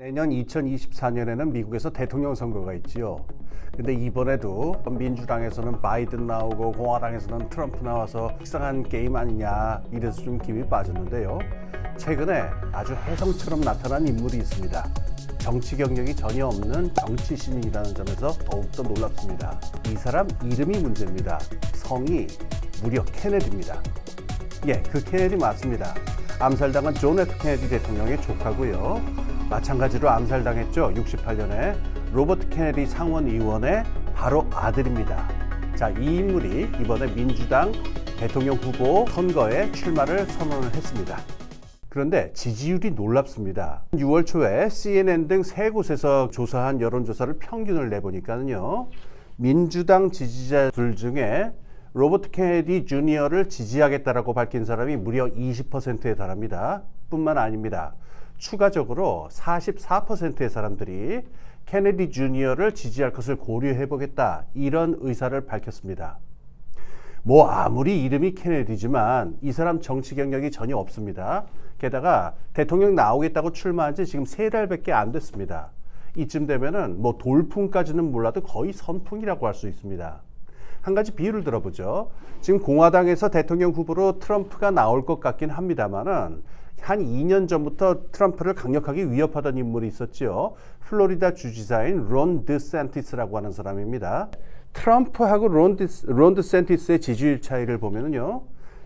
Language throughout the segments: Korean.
내년 2024년에는 미국에서 대통령 선거가 있지요. 근데 이번에도 민주당에서는 바이든 나오고 공화당에서는 트럼프 나와서 식상한 게임 아니냐 이래서 좀 김이 빠졌는데요. 최근에 아주 혜성처럼 나타난 인물이 있습니다. 정치 경력이 전혀 없는 정치 신인이라는 점에서 더욱더 놀랍습니다. 이 사람 이름이 문제입니다. 성이 무려 케네디입니다. 예, 그 케네디 맞습니다. 암살당한 존 F 케네디 대통령의 조카고요. 마찬가지로 암살당했죠. 68년에 로버트 케네디 상원의원의 바로 아들입니다. 자, 이 인물이 이번에 민주당 대통령 후보 선거에 출마를 선언을 했습니다. 그런데 지지율이 놀랍습니다. 6월 초에 CNN 등 세 곳에서 조사한 여론조사를 평균을 내보니까요. 민주당 지지자들 중에 로버트 케네디 주니어를 지지하겠다라고 밝힌 사람이 무려 20%에 달합니다. 뿐만 아닙니다. 추가적으로 44%의 사람들이 케네디 주니어를 지지할 것을 고려해보겠다 이런 의사를 밝혔습니다. 뭐 아무리 이름이 케네디지만 이 사람 정치 경력이 전혀 없습니다. 게다가 대통령 나오겠다고 출마한 지 지금 3달밖에 안 됐습니다. 이쯤 되면은 뭐 돌풍까지는 몰라도 거의 선풍이라고 할 수 있습니다. 한 가지 비유를 들어보죠. 지금 공화당에서 대통령 후보로 트럼프가 나올 것 같긴 합니다만은 한 2년 전부터 트럼프를 강력하게 위협하던 인물이 있었죠. 플로리다 주지사인 론 드샌티스라고 하는 사람입니다. 트럼프하고 론 드샌티스의 지지율 차이를 보면요.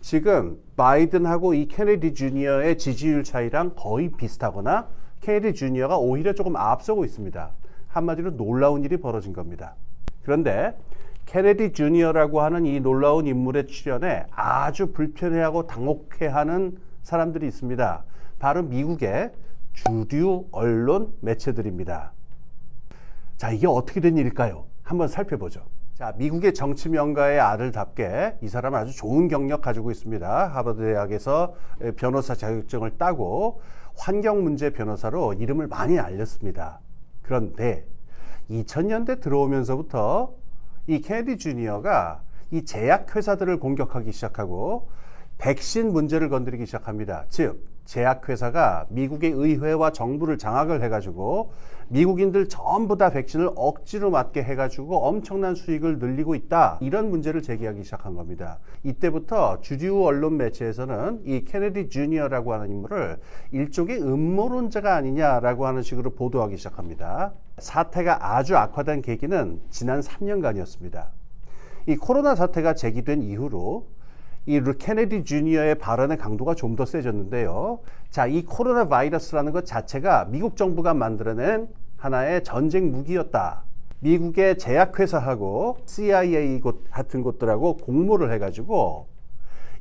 지금 바이든하고 이 케네디 주니어의 지지율 차이랑 거의 비슷하거나 케네디 주니어가 오히려 조금 앞서고 있습니다. 한마디로 놀라운 일이 벌어진 겁니다. 그런데 케네디 주니어라고 하는 이 놀라운 인물의 출연에 아주 불편해하고 당혹해하는 사람들이 있습니다. 바로 미국의 주류 언론 매체들입니다. 자, 이게 어떻게 된 일일까요? 한번 살펴보죠. 자, 미국의 정치 명가의 아들답게 이 사람은 아주 좋은 경력 가지고 있습니다. 하버드 대학에서 변호사 자격증을 따고 환경 문제 변호사로 이름을 많이 알렸습니다. 그런데 2000년대 들어오면서부터 이 케네디 주니어가 이 제약회사들을 공격하기 시작하고 백신 문제를 건드리기 시작합니다. 즉, 제약회사가 미국의 의회와 정부를 장악을 해가지고 미국인들 전부 다 백신을 억지로 맞게 해가지고 엄청난 수익을 늘리고 있다. 이런 문제를 제기하기 시작한 겁니다. 이때부터 주류 언론 매체에서는 이 케네디 주니어라고 하는 인물을 일종의 음모론자가 아니냐라고 하는 식으로 보도하기 시작합니다. 사태가 아주 악화된 계기는 지난 3년간이었습니다. 이 코로나 사태가 제기된 이후로 이 케네디 주니어의 발언의 강도가 좀 더 세졌는데요. 자, 이 코로나 바이러스라는 것 자체가 미국 정부가 만들어낸 하나의 전쟁 무기였다. 미국의 제약회사하고 CIA 같은 곳들하고 공모를 해가지고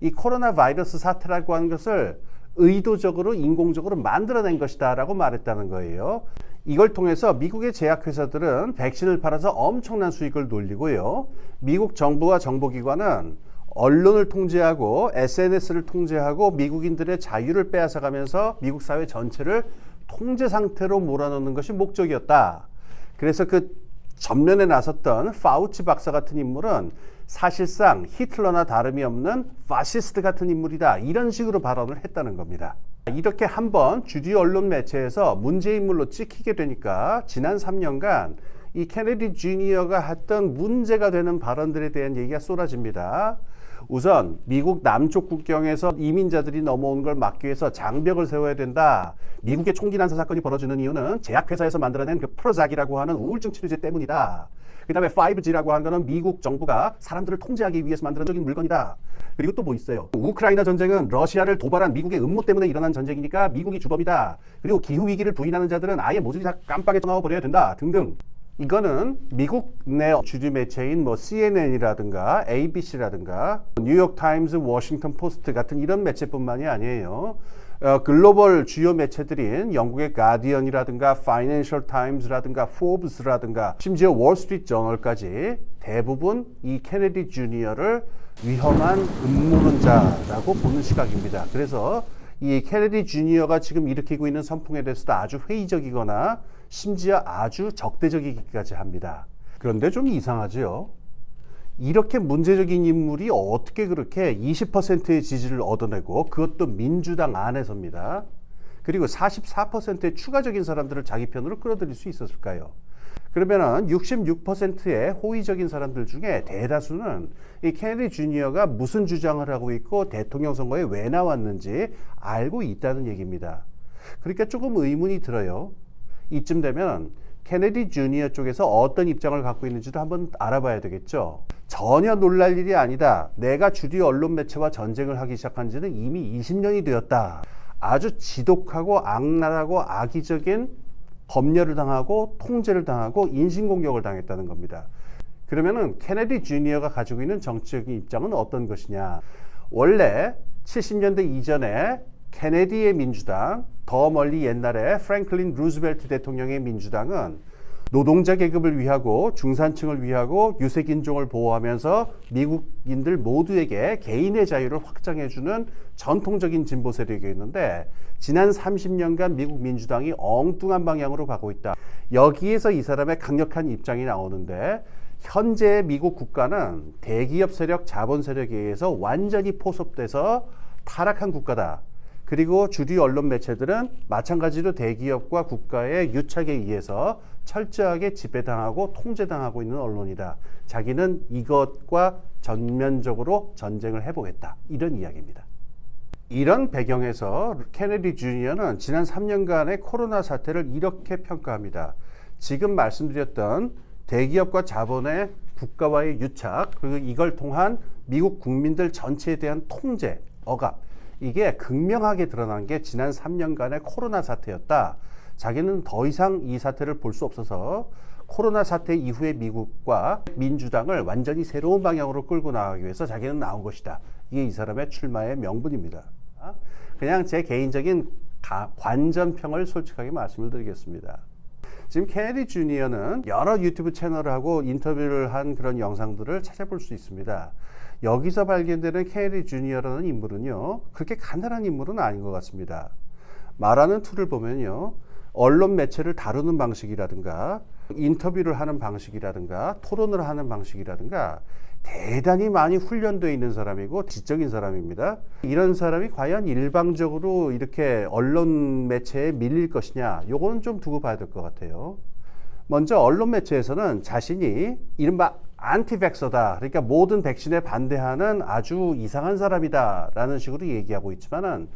이 코로나 바이러스 사태라고 하는 것을 의도적으로 인공적으로 만들어낸 것이다 라고 말했다는 거예요. 이걸 통해서 미국의 제약회사들은 백신을 팔아서 엄청난 수익을 놀리고요. 미국 정부와 정보기관은 언론을 통제하고 SNS를 통제하고 미국인들의 자유를 빼앗아가면서 미국 사회 전체를 통제 상태로 몰아넣는 것이 목적이었다. 그래서 그 전면에 나섰던 파우치 박사 같은 인물은 사실상 히틀러나 다름이 없는 파시스트 같은 인물이다. 이런 식으로 발언을 했다는 겁니다. 이렇게 한번 주류 언론 매체에서 문제인물로 찍히게 되니까 지난 3년간 이 케네디 주니어가 했던 문제가 되는 발언들에 대한 얘기가 쏟아집니다. 우선 미국 남쪽 국경에서 이민자들이 넘어오는 걸 막기 위해서 장벽을 세워야 된다. 미국의 총기 난사 사건이 벌어지는 이유는 제약회사에서 만들어낸 그 프로작이라고 하는 우울증 치료제 때문이다. 그 다음에 5G라고 하는 거는 미국 정부가 사람들을 통제하기 위해서 만들어진 물건이다. 그리고 또 뭐 있어요? 우크라이나 전쟁은 러시아를 도발한 미국의 음모 때문에 일어난 전쟁이니까 미국이 주범이다. 그리고 기후위기를 부인하는 자들은 아예 모조리 다 깜빡에 떠나버려야 된다. 등등. 이거는 미국 내 주류 매체인 뭐 CNN이라든가 ABC라든가 뉴욕타임즈, 워싱턴 포스트 같은 이런 매체뿐만이 아니에요. 글로벌 주요 매체들인 영국의 가디언이라든가 파이낸셜 타임즈라든가 포브스라든가 심지어 월스트리트 저널까지 대부분 이 케네디 주니어를 위험한 음모론자라고 보는 시각입니다. 그래서 이 케네디 주니어가 지금 일으키고 있는 선풍에 대해서도 아주 회의적이거나 심지어 아주 적대적이기까지 합니다. 그런데 좀 이상하죠. 이렇게 문제적인 인물이 어떻게 그렇게 20%의 지지를 얻어내고 그것도 민주당 안에서입니다. 그리고 44%의 추가적인 사람들을 자기 편으로 끌어들일 수 있었을까요? 그러면은 66%의 호의적인 사람들 중에 대다수는 이 케네디 주니어가 무슨 주장을 하고 있고 대통령 선거에 왜 나왔는지 알고 있다는 얘기입니다. 그러니까 조금 의문이 들어요. 이쯤 되면 케네디 주니어 쪽에서 어떤 입장을 갖고 있는지도 한번 알아봐야 되겠죠. 전혀 놀랄 일이 아니다. 내가 주류 언론 매체와 전쟁을 하기 시작한 지는 이미 20년이 되었다. 아주 지독하고 악랄하고 악의적인 검열을 당하고 통제를 당하고 인신공격을 당했다는 겁니다. 그러면은 케네디 주니어가 가지고 있는 정치적인 입장은 어떤 것이냐? 원래 70년대 이전에 케네디의 민주당, 더 멀리 옛날에 프랭클린 루즈벨트 대통령의 민주당은 노동자 계급을 위하고 중산층을 위하고 유색인종을 보호하면서 미국인들 모두에게 개인의 자유를 확장해주는 전통적인 진보 세력이었는데 지난 30년간 미국 민주당이 엉뚱한 방향으로 가고 있다. 여기에서 이 사람의 강력한 입장이 나오는데 현재 미국 국가는 대기업 세력, 자본 세력에 의해서 완전히 포섭돼서 타락한 국가다. 그리고 주류 언론 매체들은 마찬가지로 대기업과 국가의 유착에 의해서 철저하게 지배당하고 통제당하고 있는 언론이다. 자기는 이것과 전면적으로 전쟁을 해보겠다. 이런 이야기입니다. 이런 배경에서 케네디 주니어는 지난 3년간의 코로나 사태를 이렇게 평가합니다. 지금 말씀드렸던 대기업과 자본의 국가와의 유착, 그리고 이걸 통한 미국 국민들 전체에 대한 통제, 억압, 이게 극명하게 드러난 게 지난 3년간의 코로나 사태였다. 자기는 더 이상 이 사태를 볼 수 없어서 코로나 사태 이후의 미국과 민주당을 완전히 새로운 방향으로 끌고 나가기 위해서 자기는 나온 것이다. 이게 이 사람의 출마의 명분입니다. 그냥 제 개인적인 관전평을 솔직하게 말씀을 드리겠습니다. 지금 케네디 주니어는 여러 유튜브 채널을 하고 인터뷰를 한 그런 영상들을 찾아볼 수 있습니다. 여기서 발견되는 케네디 주니어라는 인물은요, 그렇게 간단한 인물은 아닌 것 같습니다. 말하는 툴을 보면요, 언론 매체를 다루는 방식이라든가 인터뷰를 하는 방식이라든가 토론을 하는 방식이라든가 대단히 많이 훈련되어 있는 사람이고 지적인 사람입니다. 이런 사람이 과연 일방적으로 이렇게 언론 매체에 밀릴 것이냐, 요거는 좀 두고 봐야 될 것 같아요. 먼저 언론 매체에서는 자신이 이른바 안티백서다, 그러니까 모든 백신에 반대하는 아주 이상한 사람이다 라는 식으로 얘기하고 있지만은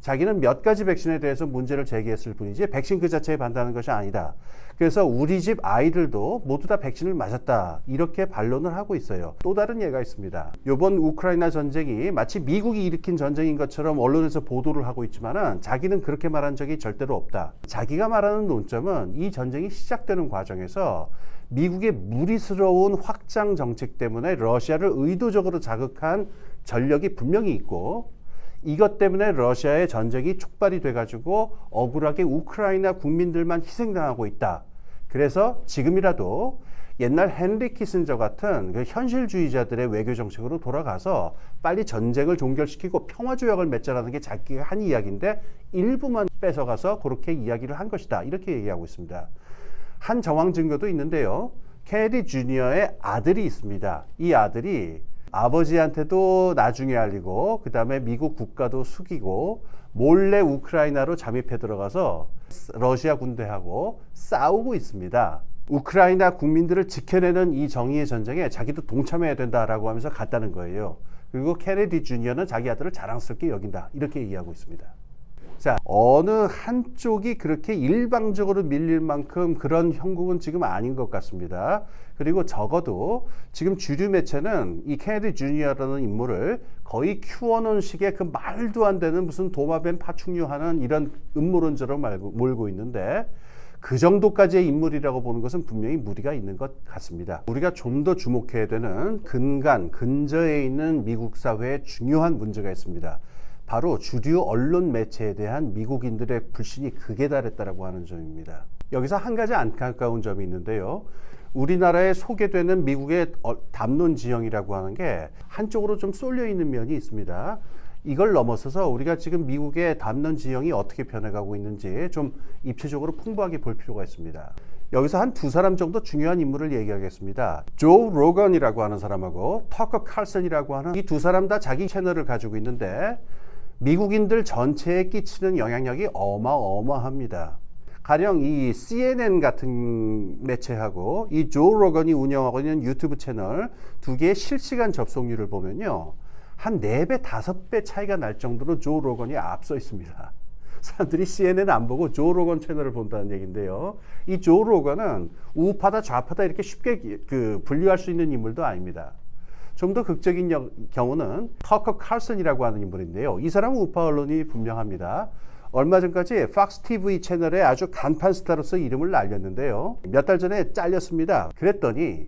자기는 몇 가지 백신에 대해서 문제를 제기했을 뿐이지 백신 그 자체에 반대하는 것이 아니다. 그래서 우리 집 아이들도 모두 다 백신을 맞았다, 이렇게 반론을 하고 있어요. 또 다른 예가 있습니다. 이번 우크라이나 전쟁이 마치 미국이 일으킨 전쟁인 것처럼 언론에서 보도를 하고 있지만은 자기는 그렇게 말한 적이 절대로 없다. 자기가 말하는 논점은 이 전쟁이 시작되는 과정에서 미국의 무리스러운 확장 정책 때문에 러시아를 의도적으로 자극한 전력이 분명히 있고, 이것 때문에 러시아의 전쟁이 촉발이 돼가지고 억울하게 우크라이나 국민들만 희생당하고 있다. 그래서 지금이라도 옛날 헨리 키신저 같은 그 현실주의자들의 외교 정책으로 돌아가서 빨리 전쟁을 종결시키고 평화조약을 맺자라는 게 자기가 한 이야기인데 일부만 뺏어가서 그렇게 이야기를 한 것이다. 이렇게 얘기하고 있습니다. 한 정황 증거도 있는데요. 케네디 주니어의 아들이 있습니다. 이 아들이 아버지한테도 나중에 알리고 그 다음에 미국 국가도 숙이고 몰래 우크라이나로 잠입해 들어가서 러시아 군대하고 싸우고 있습니다. 우크라이나 국민들을 지켜내는 이 정의의 전쟁에 자기도 동참해야 된다라고 하면서 갔다는 거예요. 그리고 케네디 주니어는 자기 아들을 자랑스럽게 여긴다, 이렇게 얘기하고 있습니다. 자, 어느 한쪽이 그렇게 일방적으로 밀릴 만큼 그런 형국은 지금 아닌 것 같습니다. 그리고 적어도 지금 주류 매체는 이 케네디 주니어라는 인물을 거의 큐어논식의 그 말도 안 되는 무슨 도마뱀 파충류하는 이런 음모론처럼 몰고 있는데, 그 정도까지의 인물이라고 보는 것은 분명히 무리가 있는 것 같습니다. 우리가 좀 더 주목해야 되는 근저에 있는 미국 사회에 중요한 문제가 있습니다. 바로 주류 언론 매체에 대한 미국인들의 불신이 극에 달했다라고 하는 점입니다. 여기서 한 가지 안타까운 점이 있는데요. 우리나라에 소개되는 미국의 담론 지형이라고 하는 게 한쪽으로 좀 쏠려 있는 면이 있습니다. 이걸 넘어서서 우리가 지금 미국의 담론 지형이 어떻게 변해가고 있는지 좀 입체적으로 풍부하게 볼 필요가 있습니다. 여기서 한 두 사람 정도 중요한 인물을 얘기하겠습니다. 조 로건이라고 하는 사람하고 터커 칼슨이라고 하는 이 두 사람 다 자기 채널을 가지고 있는데, 미국인들 전체에 끼치는 영향력이 어마어마합니다. 가령 이 CNN 같은 매체하고 이 조 로건이 운영하고 있는 유튜브 채널 두 개의 실시간 접속률을 보면요, 한 4배, 5배 차이가 날 정도로 조 로건이 앞서 있습니다. 사람들이 CNN 안 보고 조 로건 채널을 본다는 얘기인데요. 이 조 로건은 우파다 좌파다 이렇게 쉽게 분류할 수 있는 인물도 아닙니다. 좀 더 극적인 경우는 터커 칼슨이라고 하는 인물인데요. 이 사람은 우파 언론이 분명합니다. 얼마 전까지 팍스 TV 채널에 아주 간판 스타로서 이름을 날렸는데요. 몇 달 전에 잘렸습니다. 그랬더니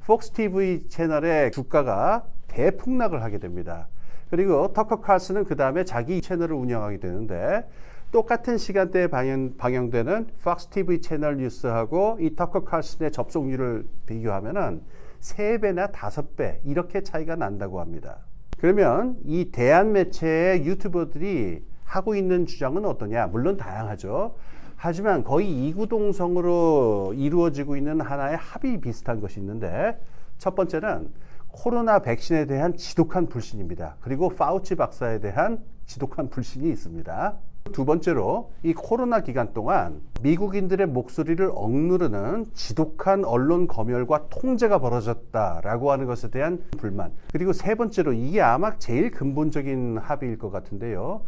폭스 TV 채널의 주가가 대폭락을 하게 됩니다. 그리고 터커 칼슨은 그 다음에 자기 채널을 운영하게 되는데, 똑같은 시간대에 방영되는 팍스 TV 채널 뉴스하고 이 터커 칼슨의 접속률을 비교하면은 3배나 5배 이렇게 차이가 난다고 합니다. 그러면 이 대한 매체의 유튜버들이 하고 있는 주장은 어떠냐? 물론 다양하죠. 하지만 거의 이구동성으로 이루어지고 있는 하나의 합의 비슷한 것이 있는데, 첫 번째는 코로나 백신에 대한 지독한 불신입니다. 그리고 파우치 박사에 대한 지독한 불신이 있습니다. 두 번째로 이 코로나 기간 동안 미국인들의 목소리를 억누르는 지독한 언론 검열과 통제가 벌어졌다라고 하는 것에 대한 불만. 그리고 세 번째로, 이게 아마 제일 근본적인 합의일 것 같은데요.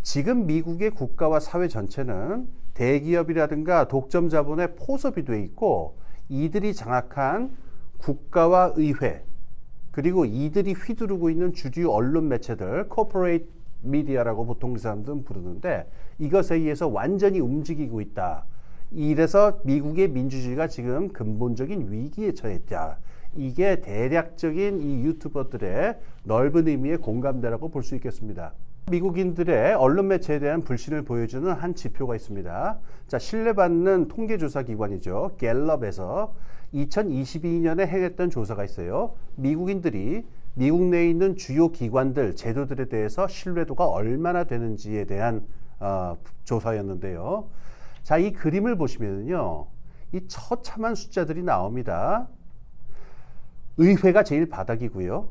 지금 미국의 국가와 사회 전체는 대기업이라든가 독점 자본의 포섭이 돼 있고, 이들이 장악한 국가와 의회, 그리고 이들이 휘두르고 있는 주류 언론 매체들, 코퍼레이트 미디어라고 보통 사람들은 부르는데, 이것에 의해서 완전히 움직이고 있다. 이래서 미국의 민주주의가 지금 근본적인 위기에 처했다. 이게 대략적인 이 유튜버들의 넓은 의미의 공감대라고 볼 수 있겠습니다. 미국인들의 언론 매체에 대한 불신을 보여주는 한 지표가 있습니다. 자, 신뢰받는 통계조사 기관이죠. 갤럽에서 2022년에 행했던 조사가 있어요. 미국인들이 미국 내에 있는 주요 기관들, 제도들에 대해서 신뢰도가 얼마나 되는지에 대한 조사였는데요. 자, 이 그림을 보시면요, 이 처참한 숫자들이 나옵니다. 의회가 제일 바닥이고요.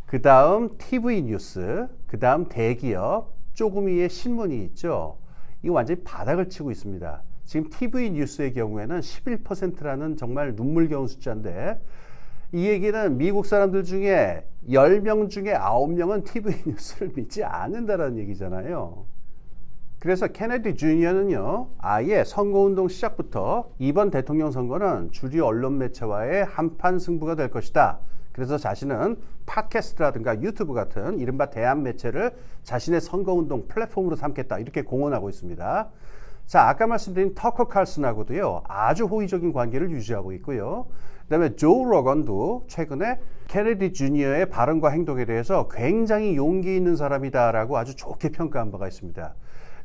그 다음 TV 뉴스, 그 다음 대기업, 조금 위에 신문이 있죠. 이거 완전히 바닥을 치고 있습니다. 지금 TV 뉴스의 경우에는 11%라는 정말 눈물겨운 숫자인데, 이 얘기는 미국 사람들 중에 10명 중에 9명은 TV 뉴스를 믿지 않는다는 얘기잖아요. 그래서 케네디 주니어는요, 아예 선거운동 시작부터 이번 대통령 선거는 주류 언론 매체와의 한판 승부가 될 것이다. 그래서 자신은 팟캐스트라든가 유튜브 같은 이른바 대한 매체를 자신의 선거운동 플랫폼으로 삼겠다, 이렇게 공언하고 있습니다. 자, 아까 말씀드린 터커 칼슨하고도요, 아주 호의적인 관계를 유지하고 있고요. 그 다음에 조 로건도 최근에 케네디 주니어의 발언과 행동에 대해서 굉장히 용기 있는 사람이다라고 아주 좋게 평가한 바가 있습니다.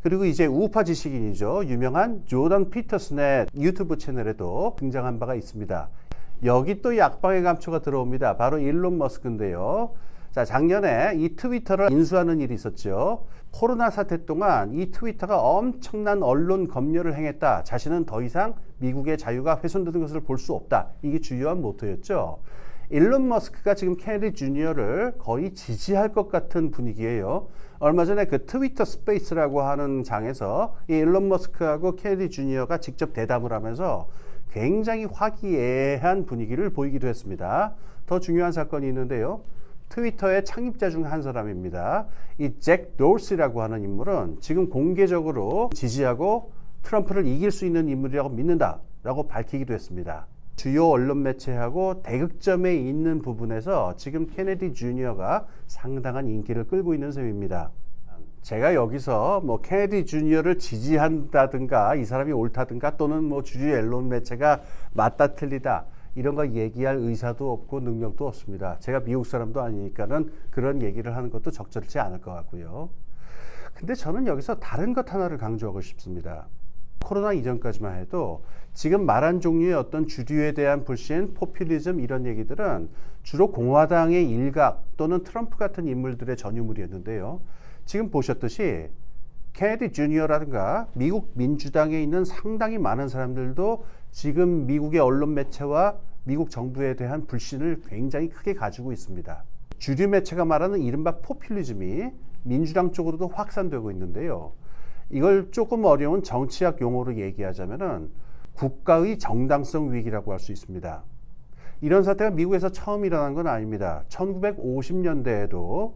그리고 이제 우파 지식인이죠. 유명한 조던 피터슨의 유튜브 채널에도 등장한 바가 있습니다. 여기 또 약방의 감초가 들어옵니다. 바로 일론 머스크인데요. 자, 작년에 이 트위터를 인수하는 일이 있었죠. 코로나 사태 동안 이 트위터가 엄청난 언론 검열을 행했다. 자신은 더 이상 미국의 자유가 훼손되는 것을 볼 수 없다. 이게 주요한 모토였죠. 일론 머스크가 지금 케네디 주니어를 거의 지지할 것 같은 분위기예요. 얼마 전에 그 트위터 스페이스라고 하는 장에서 이 일론 머스크하고 케네디 주니어가 직접 대담을 하면서 굉장히 화기애애한 분위기를 보이기도 했습니다. 더 중요한 사건이 있는데요. 트위터의 창립자 중 한 사람입니다. 이 잭 도시라고 하는 인물은 지금 공개적으로 지지하고 트럼프를 이길 수 있는 인물이라고 믿는다라고 밝히기도 했습니다. 주요 언론 매체하고 대극점에 있는 부분에서 지금 케네디 주니어가 상당한 인기를 끌고 있는 셈입니다. 제가 여기서 뭐 케네디 주니어를 지지한다든가 이 사람이 옳다든가 또는 뭐 주류 언론 매체가 맞다 틀리다 이런 거 얘기할 의사도 없고 능력도 없습니다. 제가 미국 사람도 아니니까는 그런 얘기를 하는 것도 적절치 않을 것 같고요. 근데 저는 여기서 다른 것 하나를 강조하고 싶습니다. 코로나 이전까지만 해도 지금 말한 종류의 어떤 주류에 대한 불신, 포퓰리즘 이런 얘기들은 주로 공화당의 일각 또는 트럼프 같은 인물들의 전유물이었는데요. 지금 보셨듯이 케네디 주니어라든가 미국 민주당에 있는 상당히 많은 사람들도 지금 미국의 언론 매체와 미국 정부에 대한 불신을 굉장히 크게 가지고 있습니다. 주류 매체가 말하는 이른바 포퓰리즘이 민주당 쪽으로도 확산되고 있는데요. 이걸 조금 어려운 정치학 용어로 얘기하자면은 국가의 정당성 위기라고 할 수 있습니다. 이런 사태가 미국에서 처음 일어난 건 아닙니다. 1950년대에도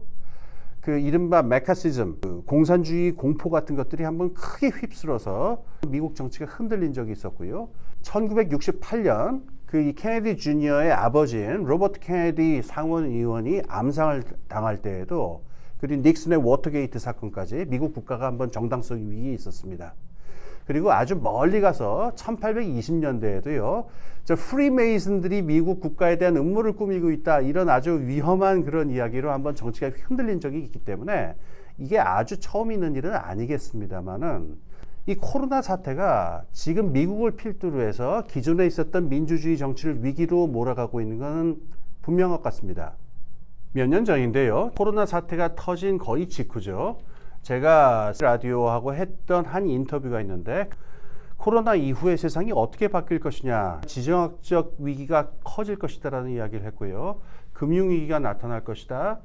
그 이른바 메카시즘, 공산주의 공포 같은 것들이 한번 크게 휩쓸어서 미국 정치가 흔들린 적이 있었고요. 1968년 그 케네디 주니어의 아버지인 로버트 케네디 상원 의원이 암살을 당할 때에도 그리고 닉슨의 워터게이트 사건까지 미국 국가가 한번 정당성 위기에 있었습니다. 그리고 아주 멀리 가서 1820년대에도요. 저 프리메이슨들이 미국 국가에 대한 음모를 꾸미고 있다. 이런 아주 위험한 그런 이야기로 한번 정치가 흔들린 적이 있기 때문에 이게 아주 처음 있는 일은 아니겠습니다만은 이 코로나 사태가 지금 미국을 필두로 해서 기존에 있었던 민주주의 정치를 위기로 몰아가고 있는 것은 분명한 것 같습니다. 몇 년 전인데요. 코로나 사태가 터진 거의 직후죠. 제가 라디오하고 했던 한 인터뷰가 있는데 코로나 이후의 세상이 어떻게 바뀔 것이냐, 지정학적 위기가 커질 것이다라는 이야기를 했고요. 금융위기가 나타날 것이다.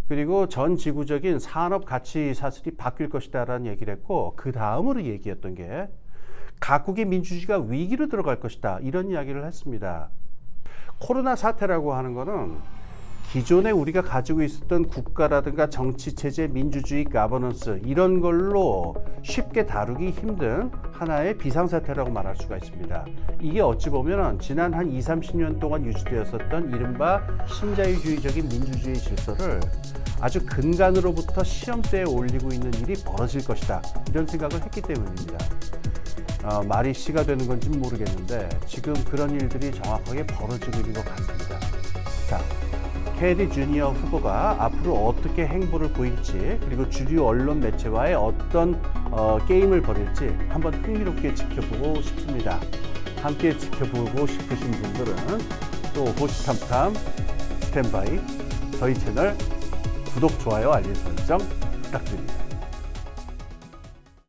그리고 전 지구적인 산업 가치 사슬이 바뀔 것이다라는 얘기를 했고 그 다음으로 얘기했던 게 각국의 민주주의가 위기로 들어갈 것이다. 이런 이야기를 했습니다. 코로나 사태라고 하는 거는 기존에 우리가 가지고 있었던 국가라든가 정치체제, 민주주의, 가버넌스 이런 걸로 쉽게 다루기 힘든 하나의 비상사태라고 말할 수가 있습니다. 이게 어찌 보면 지난 한 20, 30년 동안 유지되었었던 이른바 신자유주의적인 민주주의 질서를 아주 근간으로부터 시험대에 올리고 있는 일이 벌어질 것이다. 이런 생각을 했기 때문입니다. 말이 씨가 되는 건지는 모르겠는데 지금 그런 일들이 정확하게 벌어지고 있는 것 같습니다. 자, 케네디 주니어 후보가 앞으로 어떻게 행보를 보일지 그리고 주류 언론 매체와의 어떤 게임을 벌일지 한번 흥미롭게 지켜보고 싶습니다. 함께 지켜보고 싶으신 분들은 또 호시탐탐 스탠바이 저희 채널 구독, 좋아요, 알림 설정 부탁드립니다.